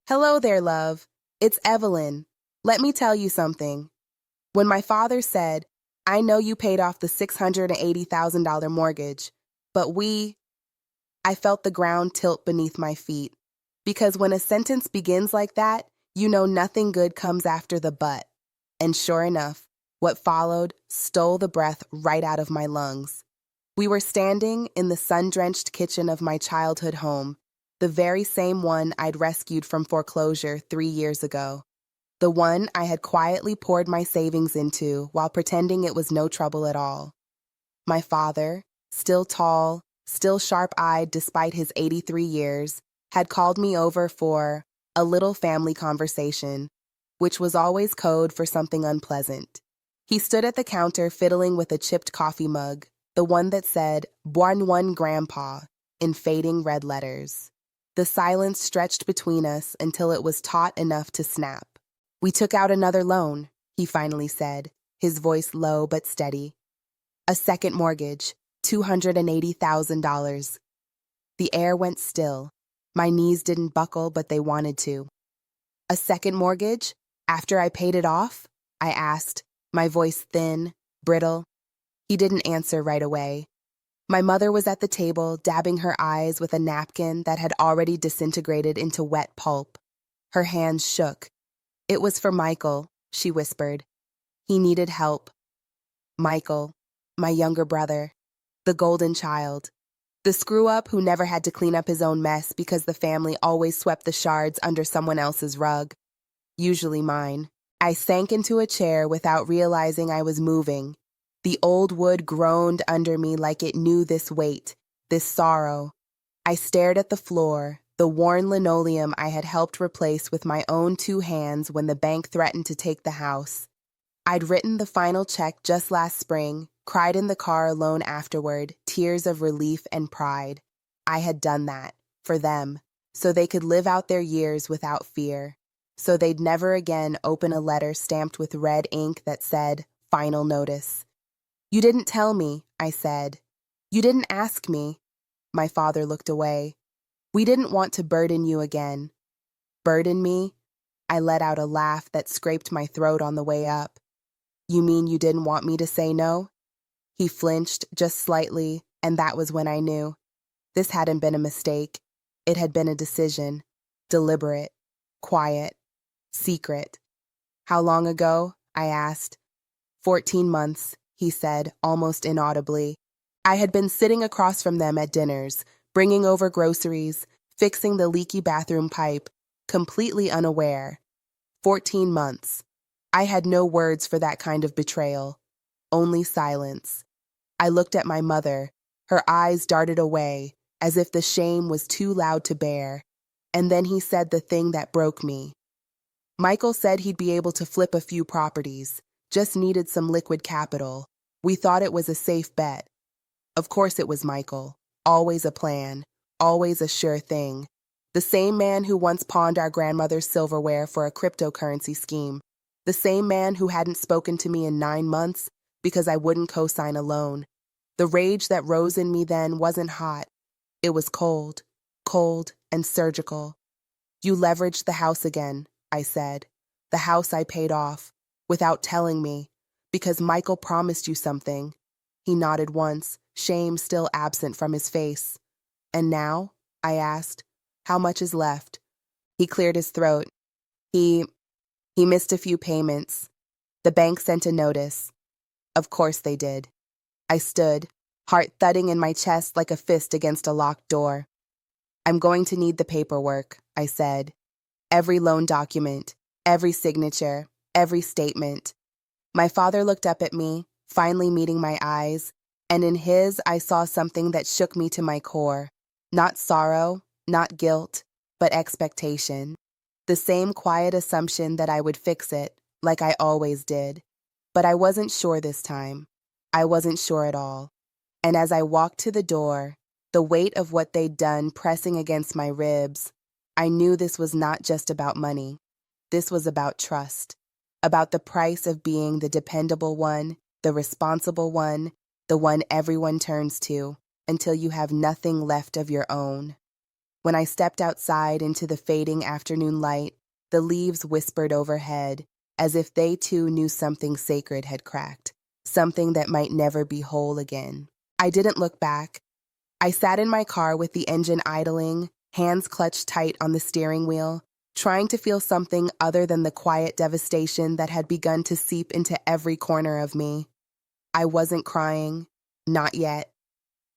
Hello there, love. It's Evelyn. Let me tell you something. When my father said, I know you paid off the $680,000 mortgage, but I felt the ground tilt beneath my feet. Because when a sentence begins like that, you know nothing good comes after the but. And sure enough, what followed stole the breath right out of my lungs. We were standing in the sun-drenched kitchen of my childhood home, the very same one I'd rescued from foreclosure 3 years ago. The one I had quietly poured my savings into while pretending it was no trouble at all. My father, still tall, still sharp-eyed despite his 83 years, had called me over for a little family conversation, which was always code for something unpleasant. He stood at the counter fiddling with a chipped coffee mug, the one that said, "Buon one Grandpa," in fading red letters. The silence stretched between us until it was taut enough to snap. "We took out another loan," he finally said, his voice low but steady. "A second mortgage, $280,000. The air went still. My knees didn't buckle, but they wanted to. "A second mortgage? After I paid it off?" I asked, my voice thin, brittle. He didn't answer right away. My mother was at the table, dabbing her eyes with a napkin that had already disintegrated into wet pulp. Her hands shook. "It was for Michael," she whispered. "He needed help." Michael, my younger brother, the golden child, the screw-up who never had to clean up his own mess because the family always swept the shards under someone else's rug, usually mine. I sank into a chair without realizing I was moving. The old wood groaned under me like it knew this weight, this sorrow. I stared at the floor, the worn linoleum I had helped replace with my own 2 hands when the bank threatened to take the house. I'd written the final check just last spring, cried in the car alone afterward, tears of relief and pride. I had done that, for them, so they could live out their years without fear, so they'd never again open a letter stamped with red ink that said, "Final notice." "You didn't tell me," I said. "You didn't ask me." My father looked away. "We didn't want to burden you again." "Burden me?" I let out a laugh that scraped my throat on the way up. "You mean you didn't want me to say no?" He flinched just slightly, and that was when I knew. This hadn't been a mistake. It had been a decision. Deliberate. Quiet. Secret. "How long ago?" I asked. 14 months, he said, almost inaudibly. I had been sitting across from them at dinners, bringing over groceries, fixing the leaky bathroom pipe, completely unaware. 14 months. I had no words for that kind of betrayal. Only silence. I looked at my mother. Her eyes darted away, as if the shame was too loud to bear. And then he said the thing that broke me. "Michael said he'd be able to flip a few properties. Just needed some liquid capital. We thought it was a safe bet." Of course it was Michael. Always a plan. Always a sure thing. The same man who once pawned our grandmother's silverware for a cryptocurrency scheme. The same man who hadn't spoken to me in 9 months because I wouldn't co-sign a loan. The rage that rose in me then wasn't hot. It was cold. Cold and surgical. "You leveraged the house again," I said. "The house I paid off. Without telling me, because Michael promised you something." He nodded once, shame still absent from his face. "And now?" I asked. "How much is left?" He cleared his throat. He missed a few payments. The bank sent a notice. Of course they did. I stood, heart thudding in my chest like a fist against a locked door. "I'm going to need the paperwork," I said. "Every loan document, every signature, every statement." My father looked up at me, finally meeting my eyes, and in his I saw something that shook me to my core. Not sorrow, not guilt, but expectation. The same quiet assumption that I would fix it, like I always did. But I wasn't sure this time. I wasn't sure at all. And as I walked to the door, the weight of what they'd done pressing against my ribs, I knew this was not just about money. This was about trust. About the price of being the dependable one, the responsible one, the one everyone turns to, until you have nothing left of your own. When I stepped outside into the fading afternoon light, the leaves whispered overhead, as if they too knew something sacred had cracked, something that might never be whole again. I didn't look back. I sat in my car with the engine idling, hands clutched tight on the steering wheel, trying to feel something other than the quiet devastation that had begun to seep into every corner of me. I wasn't crying. Not yet.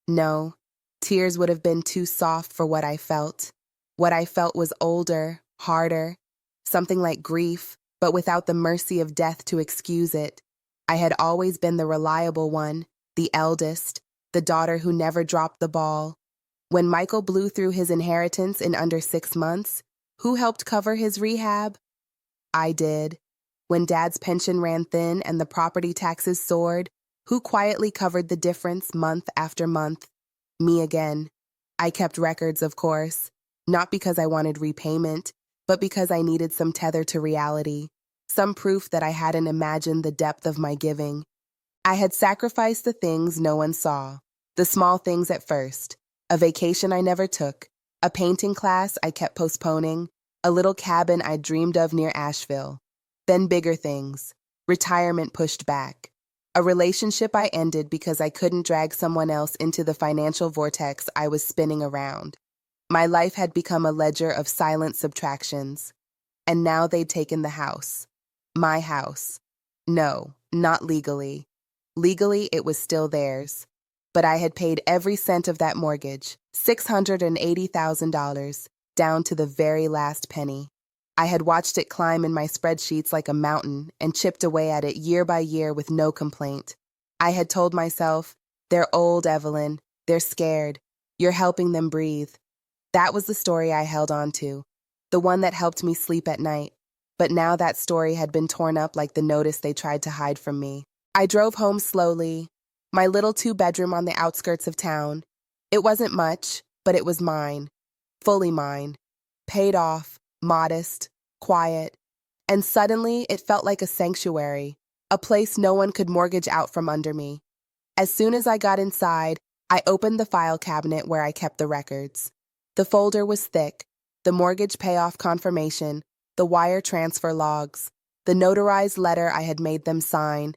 No, tears would have been too soft for what I felt. What I felt was older, harder, something like grief, but without the mercy of death to excuse it. I had always been the reliable one, the eldest, the daughter who never dropped the ball. When Michael blew through his inheritance in under 6 months, who helped cover his rehab? I did. When Dad's pension ran thin and the property taxes soared, who quietly covered the difference month after month? Me again. I kept records, of course, not because I wanted repayment, but because I needed some tether to reality, some proof that I hadn't imagined the depth of my giving. I had sacrificed the things no one saw, the small things at first, a vacation I never took, a painting class I kept postponing, a little cabin I dreamed of near Asheville. Then bigger things, retirement pushed back, a relationship I ended because I couldn't drag someone else into the financial vortex I was spinning around. My life had become a ledger of silent subtractions. And now they'd taken the house. My house. No, not legally. Legally, it was still theirs. But I had paid every cent of that mortgage, $680,000, down to the very last penny. I had watched it climb in my spreadsheets like a mountain and chipped away at it year by year with no complaint. I had told myself, they're old, Evelyn. They're scared. You're helping them breathe. That was the story I held on to, the one that helped me sleep at night. But now that story had been torn up like the notice they tried to hide from me. I drove home slowly, my little 2-bedroom on the outskirts of town. It wasn't much, but it was mine, fully mine, paid off, modest, quiet, and suddenly it felt like a sanctuary, a place no one could mortgage out from under me. As soon as I got inside, I opened the file cabinet where I kept the records. The folder was thick, the mortgage payoff confirmation, the wire transfer logs, the notarized letter I had made them sign.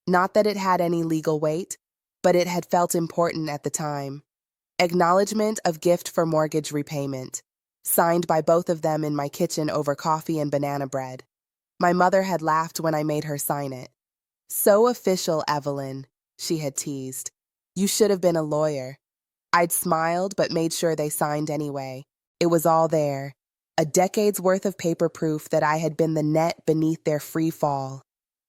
Not that it had any legal weight, but it had felt important at the time. Acknowledgement of gift for mortgage repayment, signed by both of them in my kitchen over coffee and banana bread. My mother had laughed when I made her sign it. So official, Evelyn, she had teased. You should have been a lawyer. I'd smiled but made sure they signed anyway. It was all there, a decade's worth of paper proof that I had been the net beneath their free fall.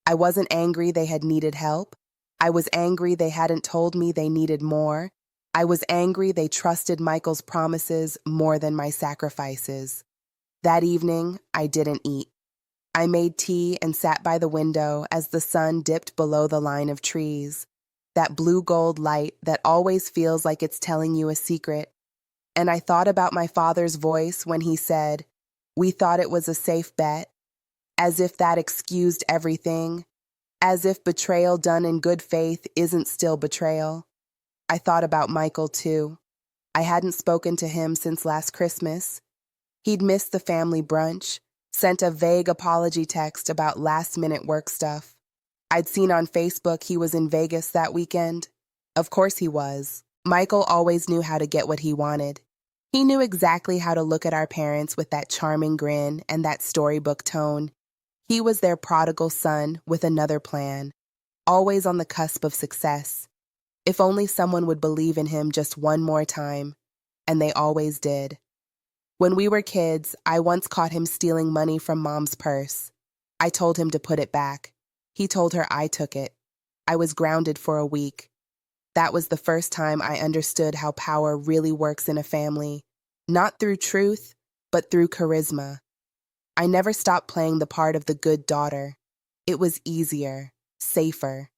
I wasn't angry they had needed help. I was angry they hadn't told me they needed more. I was angry they trusted Michael's promises more than my sacrifices. That evening, I didn't eat. I made tea and sat by the window as the sun dipped below the line of trees, that blue-gold light that always feels like it's telling you a secret. And I thought about my father's voice when he said, "We thought it was a safe bet," as if that excused everything, as if betrayal done in good faith isn't still betrayal. I thought about Michael, too. I hadn't spoken to him since last Christmas. He'd missed the family brunch, sent a vague apology text about last-minute work stuff. I'd seen on Facebook he was in Vegas that weekend. Of course he was. Michael always knew how to get what he wanted. He knew exactly how to look at our parents with that charming grin and that storybook tone. He was their prodigal son with another plan, always on the cusp of success. If only someone would believe in him just one more time. And they always did. When we were kids, I once caught him stealing money from Mom's purse. I told him to put it back. He told her I took it. I was grounded for a week. That was the first time I understood how power really works in a family, not through truth, but through charisma. I never stopped playing the part of the good daughter. It was easier, safer.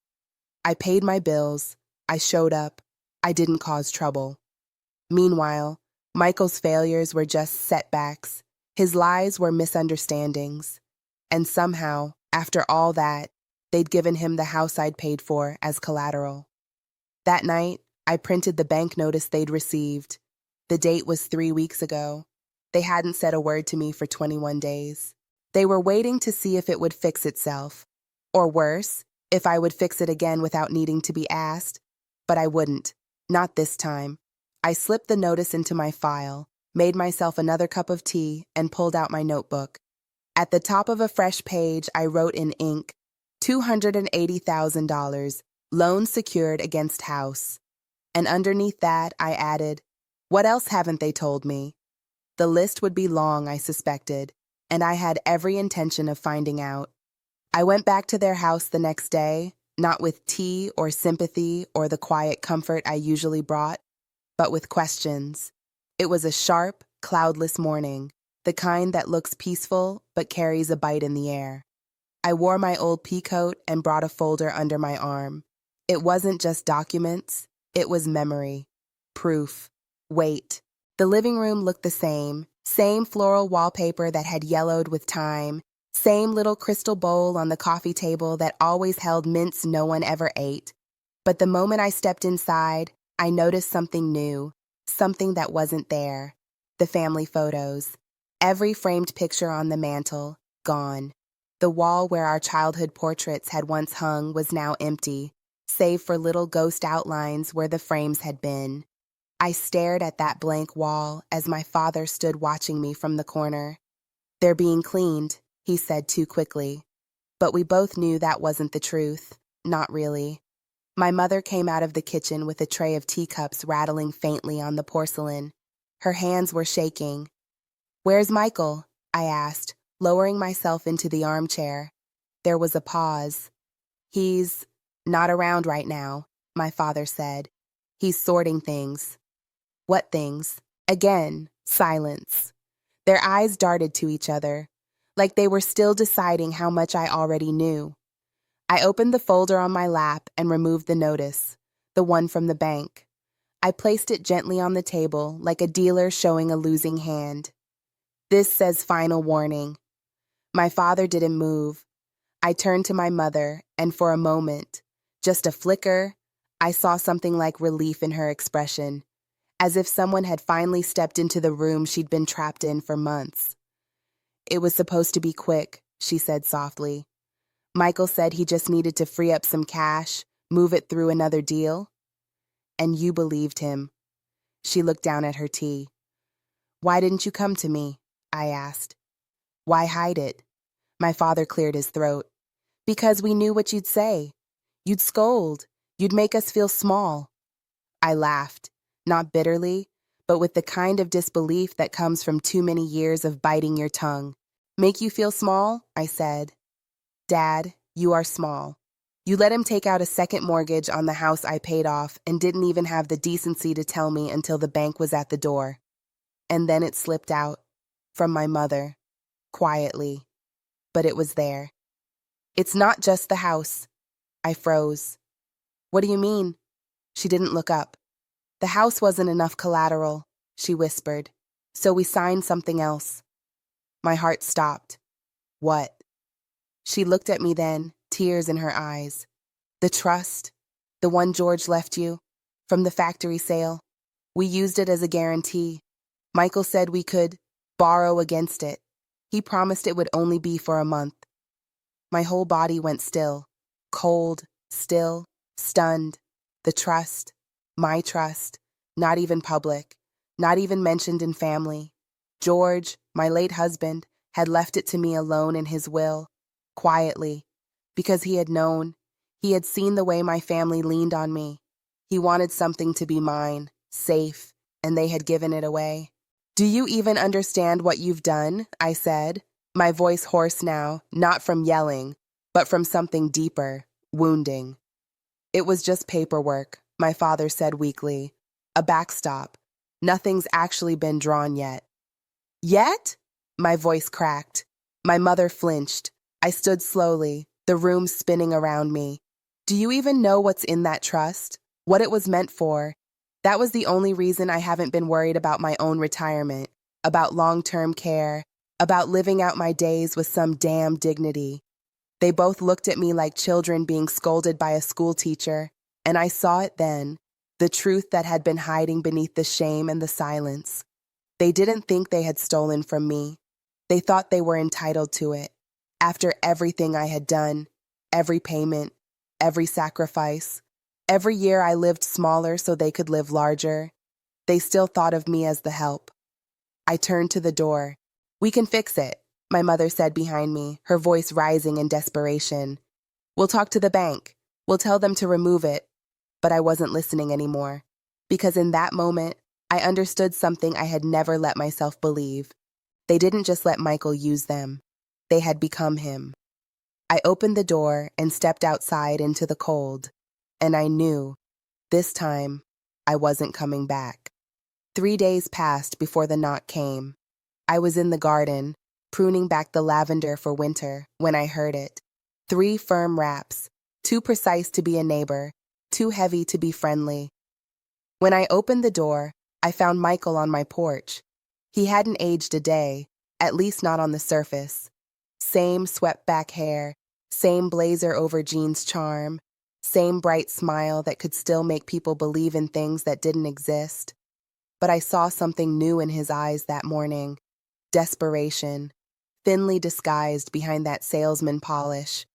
I paid my bills. I showed up. I didn't cause trouble. Meanwhile, Michael's failures were just setbacks. His lies were misunderstandings. And somehow, after all that, they'd given him the house I'd paid for as collateral. That night, I printed the bank notice they'd received. The date was 3 weeks ago. They hadn't said a word to me for 21 days. They were waiting to see if it would fix itself. Or worse, if I would fix it again without needing to be asked. But I wouldn't. Not this time. I slipped the notice into my file, made myself another cup of tea, and pulled out my notebook. At the top of a fresh page, I wrote in ink, $280,000, loan secured against house. And underneath that, I added, what else haven't they told me? The list would be long, I suspected, and I had every intention of finding out. I went back to their house the next day, not with tea or sympathy or the quiet comfort I usually brought, but with questions. It was a sharp, cloudless morning, the kind that looks peaceful but carries a bite in the air. I wore my old peacoat and brought a folder under my arm. It wasn't just documents, it was memory, proof, weight. The living room looked the same floral wallpaper that had yellowed with time, same little crystal bowl on the coffee table that always held mints no one ever ate. But the moment I stepped inside, I noticed something new, something that wasn't there. The family photos. Every framed picture on the mantel, gone. The wall where our childhood portraits had once hung was now empty, save for little ghost outlines where the frames had been. I stared at that blank wall as my father stood watching me from the corner. They're being cleaned, he said too quickly. But we both knew that wasn't the truth. Not really. My mother came out of the kitchen with a tray of teacups rattling faintly on the porcelain. Her hands were shaking. Where's Michael? I asked, lowering myself into the armchair. There was a pause. He's not around right now, my father said. He's sorting things. What things? Again, silence. Their eyes darted to each other, like they were still deciding how much I already knew. I opened the folder on my lap and removed the notice, the one from the bank. I placed it gently on the table, like a dealer showing a losing hand. This says final warning. My father didn't move. I turned to my mother, and for a moment, just a flicker, I saw something like relief in her expression, as if someone had finally stepped into the room she'd been trapped in for months. It was supposed to be quick, she said softly. Michael said he just needed to free up some cash, move it through another deal. And you believed him. She looked down at her tea. Why didn't you come to me? I asked. Why hide it? My father cleared his throat. Because we knew what you'd say. You'd scold. You'd make us feel small. I laughed, not bitterly, but with the kind of disbelief that comes from too many years of biting your tongue. Make you feel small? I said. Dad, you are small. You let him take out a second mortgage on the house I paid off and didn't even have the decency to tell me until the bank was at the door. And then it slipped out. From my mother. Quietly. But it was there. It's not just the house. I froze. What do you mean? She didn't look up. The house wasn't enough collateral, she whispered. So we signed something else. My heart stopped. What? She looked at me then, tears in her eyes. The trust, the one George left you, from the factory sale. We used it as a guarantee. Michael said we could borrow against it. He promised it would only be for a month. My whole body went still, cold, still, stunned. The trust, my trust, not even public, not even mentioned in family. George, my late husband, had left it to me alone in his will, quietly, because he had known, he had seen the way my family leaned on me. He wanted something to be mine, safe, and they had given it away. Do you even understand what you've done? I said, my voice hoarse now, not from yelling, but from something deeper, wounding. It was just paperwork, my father said weakly. A backstop. Nothing's actually been drawn yet. Yet? My voice cracked. My mother flinched. I stood slowly, the room spinning around me. Do you even know what's in that trust? What it was meant for? That was the only reason I haven't been worried about my own retirement, about long-term care, about living out my days with some damn dignity. They both looked at me like children being scolded by a school teacher, and I saw it then. the truth that had been hiding beneath the shame and the silence. They didn't think they had stolen from me. They thought they were entitled to it. After everything I had done, every payment, every sacrifice, every year I lived smaller so they could live larger, they still thought of me as the help. I turned to the door. "We can fix it," my mother said behind me, her voice rising in desperation. "We'll talk to the bank. We'll tell them to remove it." But I wasn't listening anymore, because in that moment, I understood something I had never let myself believe. They didn't just let Michael use them. They had become him. I opened the door and stepped outside into the cold, and I knew, this time, I wasn't coming back. 3 days passed before the knock came. I was in the garden, pruning back the lavender for winter, when I heard it. 3 firm raps, too precise to be a neighbor, too heavy to be friendly. When I opened the door, I found Michael on my porch. He hadn't aged a day, at least not on the surface. Same swept-back hair, same blazer over jeans charm, same bright smile that could still make people believe in things that didn't exist. But I saw something new in his eyes that morning. Desperation, thinly disguised behind that salesman polish.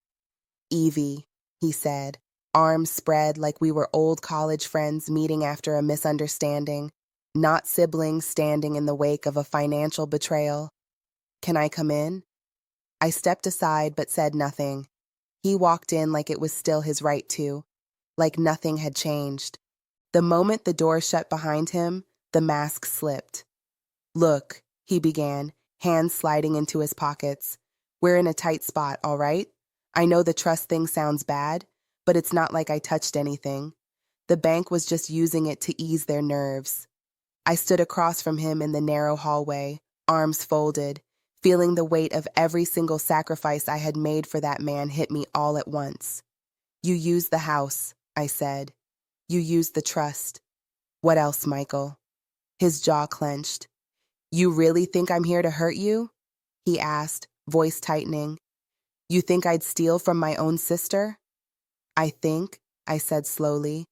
"Evie," he said, arms spread like we were old college friends meeting after a misunderstanding, not siblings standing in the wake of a financial betrayal. "Can I come in?" I stepped aside but said nothing. He walked in like it was still his right to, like nothing had changed. The moment the door shut behind him, the mask slipped. "Look," he began, hands sliding into his pockets. "We're in a tight spot, all right? I know the trust thing sounds bad, but it's not like I touched anything. The bank was just using it to ease their nerves." I stood across from him in the narrow hallway, arms folded, feeling the weight of every single sacrifice I had made for that man hit me all at once. "You used the house," I said. "You used the trust. What else, Michael?" His jaw clenched. "You really think I'm here to hurt you?" he asked, voice tightening. "You think I'd steal from my own sister?" "I think," I said slowly,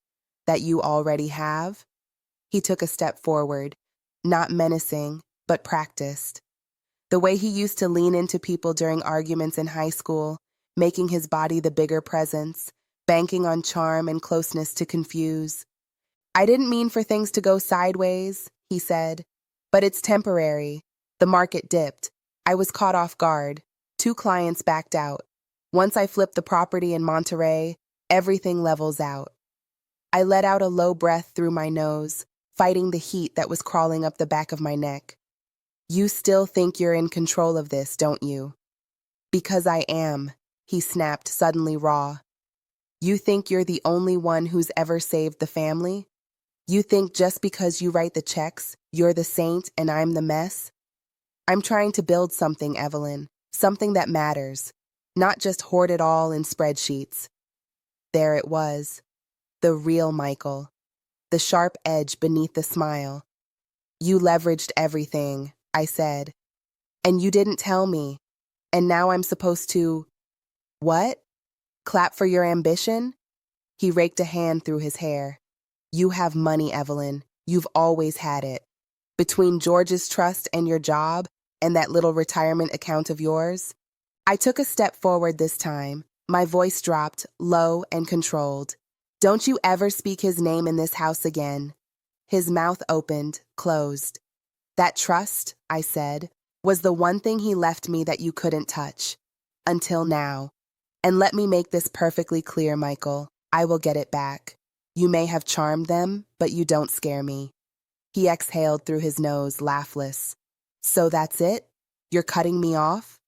"that you already have." He took a step forward, not menacing, but practiced. The way he used to lean into people during arguments in high school, making his body the bigger presence, banking on charm and closeness to confuse. "I didn't mean for things to go sideways," he said, "but it's temporary. The market dipped. I was caught off guard. 2 clients backed out. Once I flipped the property in Monterey, everything levels out." I let out a low breath through my nose, fighting the heat that was crawling up the back of my neck. "You still think you're in control of this, don't you?" "Because I am," he snapped, suddenly raw. "You think you're the only one who's ever saved the family? You think just because you write the checks, you're the saint and I'm the mess? I'm trying to build something, Evelyn, something that matters, not just hoard it all in spreadsheets." There it was, the real Michael, the sharp edge beneath the smile. "You leveraged everything," I said, "and you didn't tell me, and now I'm supposed to—" "What? Clap for your ambition?" He raked a hand through his hair. "You have money, Evelyn. You've always had it. Between George's trust and your job, and that little retirement account of yours." I took a step forward this time. My voice dropped, low and controlled. "Don't you ever speak his name in this house again." His mouth opened, closed. "That trust," I said, "was the one thing he left me that you couldn't touch. Until now. And let me make this perfectly clear, Michael. I will get it back. You may have charmed them, but you don't scare me." He exhaled through his nose, laughless. "So that's it? You're cutting me off?"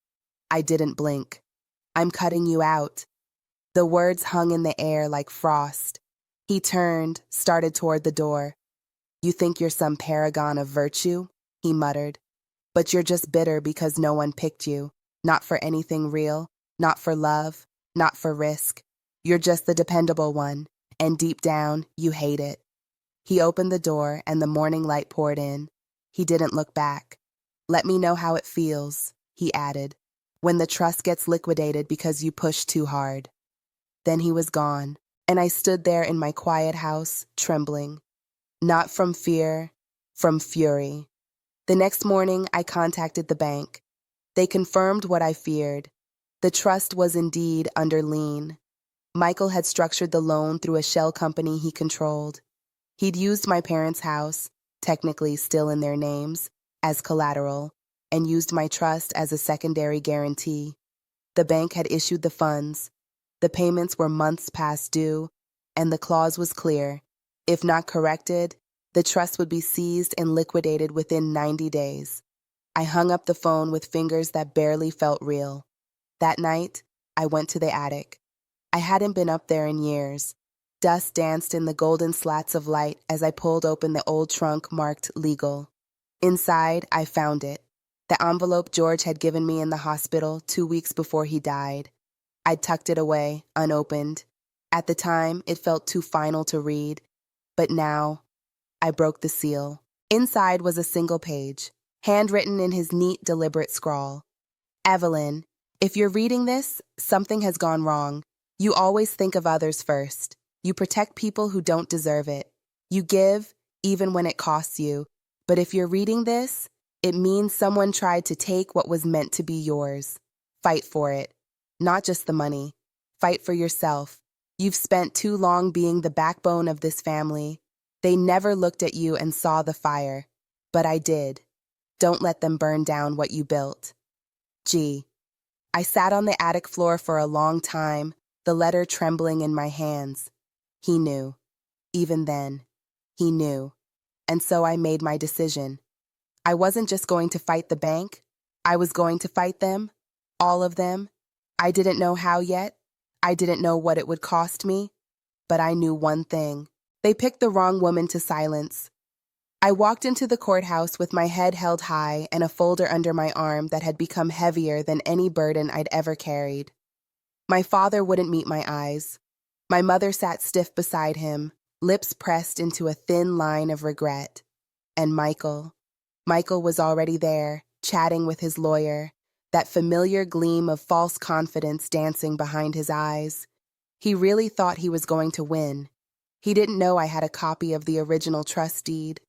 I didn't blink. "I'm cutting you out." The words hung in the air like frost. He turned, started toward the door. "You think you're some paragon of virtue?" he muttered. "But you're just bitter because no one picked you. Not for anything real, not for love, not for risk. You're just the dependable one, and deep down, you hate it." He opened the door and the morning light poured in. He didn't look back. "Let me know how it feels," he added, "when the trust gets liquidated because you pushed too hard." Then he was gone. And I stood there in my quiet house, trembling. Not from fear, from fury. The next morning, I contacted the bank. They confirmed what I feared. The trust was indeed under lien. Michael had structured the loan through a shell company he controlled. He'd used my parents' house, technically still in their names, as collateral, and used my trust as a secondary guarantee. The bank had issued the funds. The payments were months past due, and the clause was clear. If not corrected, the trust would be seized and liquidated within 90 days. I hung up the phone with fingers that barely felt real. That night, I went to the attic. I hadn't been up there in years. Dust danced in the golden slats of light as I pulled open the old trunk marked legal. Inside, I found it. The envelope George had given me in the hospital 2 weeks before he died. I'd tucked it away, unopened. At the time, it felt too final to read. But now, I broke the seal. Inside was a single page, handwritten in his neat, deliberate scrawl. Evelyn, if you're reading this, something has gone wrong. You always think of others first. You protect people who don't deserve it. You give, even when it costs you. But if you're reading this, it means someone tried to take what was meant to be yours. Fight for it. Not just the money. Fight for yourself. You've spent too long being the backbone of this family. They never looked at you and saw the fire. But I did. Don't let them burn down what you built. G. I sat on the attic floor for a long time, the letter trembling in my hands. He knew. Even then, he knew. And so I made my decision. I wasn't just going to fight the bank. I was going to fight them. All of them. I didn't know how yet. I didn't know what it would cost me. But I knew one thing. They picked the wrong woman to silence. I walked into the courthouse with my head held high and a folder under my arm that had become heavier than any burden I'd ever carried. My father wouldn't meet my eyes. My mother sat stiff beside him, lips pressed into a thin line of regret. And Michael was already there, chatting with his lawyer, that familiar gleam of false confidence dancing behind his eyes. He really thought he was going to win. He didn't know I had a copy of the original trust deed.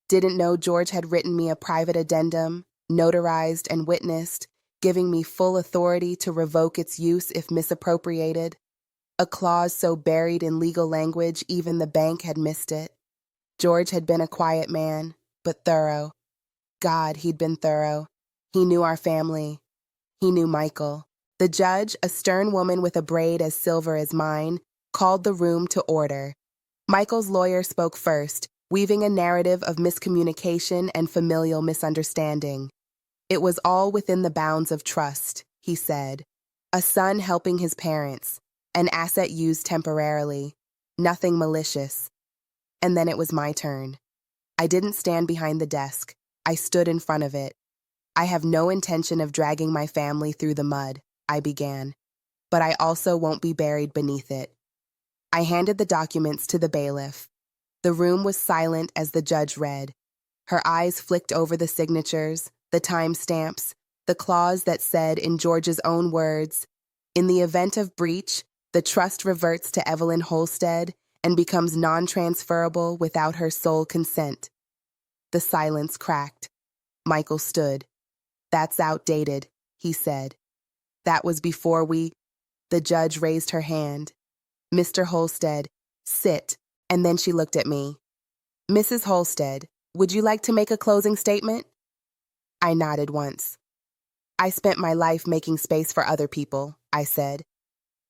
Didn't know George had written me a private addendum, notarized and witnessed, giving me full authority to revoke its use if misappropriated. A clause so buried in legal language even the bank had missed it. George had been a quiet man, but thorough. God, he'd been thorough. He knew our family. He knew Michael. The judge, a stern woman with a braid as silver as mine, called the room to order. Michael's lawyer spoke first, weaving a narrative of miscommunication and familial misunderstanding. It was all within the bounds of trust, he said. A son helping his parents, an asset used temporarily, nothing malicious. And then it was my turn. I didn't stand behind the desk. I stood in front of it. I have no intention of dragging my family through the mud, I began. But I also won't be buried beneath it. I handed the documents to the bailiff. The room was silent as the judge read. Her eyes flicked over the signatures, the timestamps, the clause that said in George's own words, "In the event of breach, the trust reverts to Evelyn Holstead and becomes non-transferable without her sole consent." The silence cracked. Michael stood. "That's outdated," he said. "That was before we—" The judge raised her hand. "Mr. Holstead, sit." And then she looked at me. "Mrs. Holstead, would you like to make a closing statement?" I nodded once. "I spent my life making space for other people," I said.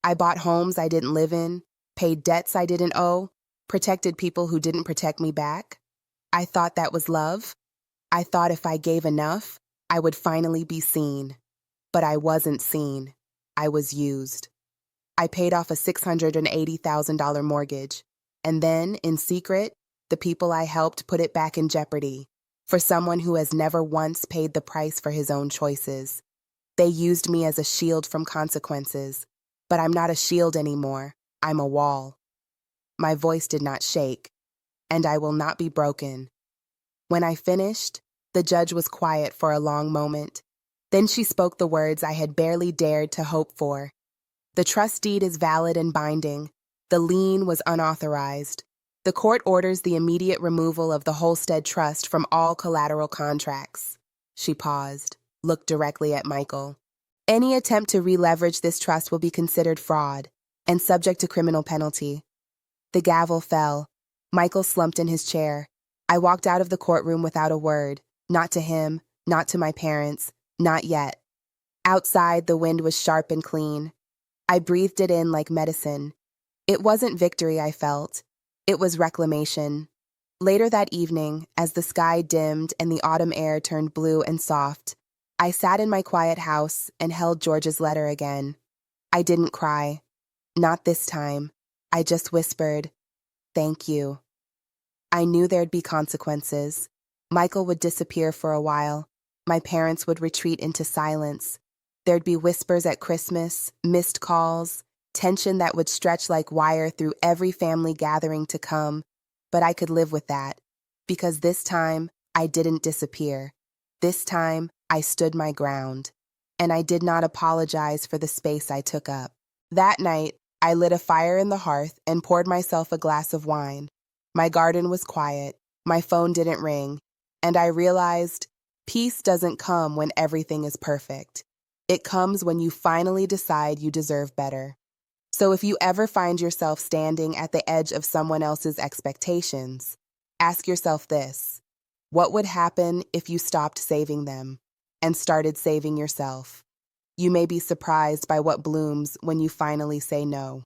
"I bought homes I didn't live in, paid debts I didn't owe, protected people who didn't protect me back. I thought that was love. I thought if I gave enough, I would finally be seen. But I wasn't seen. I was used. I paid off a $680,000 mortgage. And then, in secret, the people I helped put it back in jeopardy for someone who has never once paid the price for his own choices. They used me as a shield from consequences, but I'm not a shield anymore. I'm a wall." My voice did not shake, and I will not be broken. When I finished, the judge was quiet for a long moment. Then she spoke the words I had barely dared to hope for. "The trust deed is valid and binding. The lien was unauthorized. The court orders the immediate removal of the Holstead Trust from all collateral contracts. She paused, looked directly at Michael. Any attempt to re-leverage this trust will be considered fraud and subject to criminal penalty. The gavel fell. Michael slumped in his chair. I walked out of the courtroom without a word, not to him, not to my parents, not yet. Outside, the wind was sharp and clean. I breathed it in like medicine. It wasn't victory I felt. It was reclamation. Later that evening, as the sky dimmed and the autumn air turned blue and soft, I sat in my quiet house and held George's letter again. I didn't cry. Not this time. I just whispered, "Thank you." I knew there'd be consequences. Michael would disappear for a while. My parents would retreat into silence. There'd be whispers at Christmas, missed calls, tension that would stretch like wire through every family gathering to come. But I could live with that, because this time I didn't disappear. This time I stood my ground, and I did not apologize for the space I took up. That night, I lit a fire in the hearth and poured myself a glass of wine. My garden was quiet, my phone didn't ring, and I realized peace doesn't come when everything is perfect. It comes when you finally decide you deserve better. So if you ever find yourself standing at the edge of someone else's expectations, ask yourself this: what would happen if you stopped saving them and started saving yourself? You may be surprised by what blooms when you finally say no.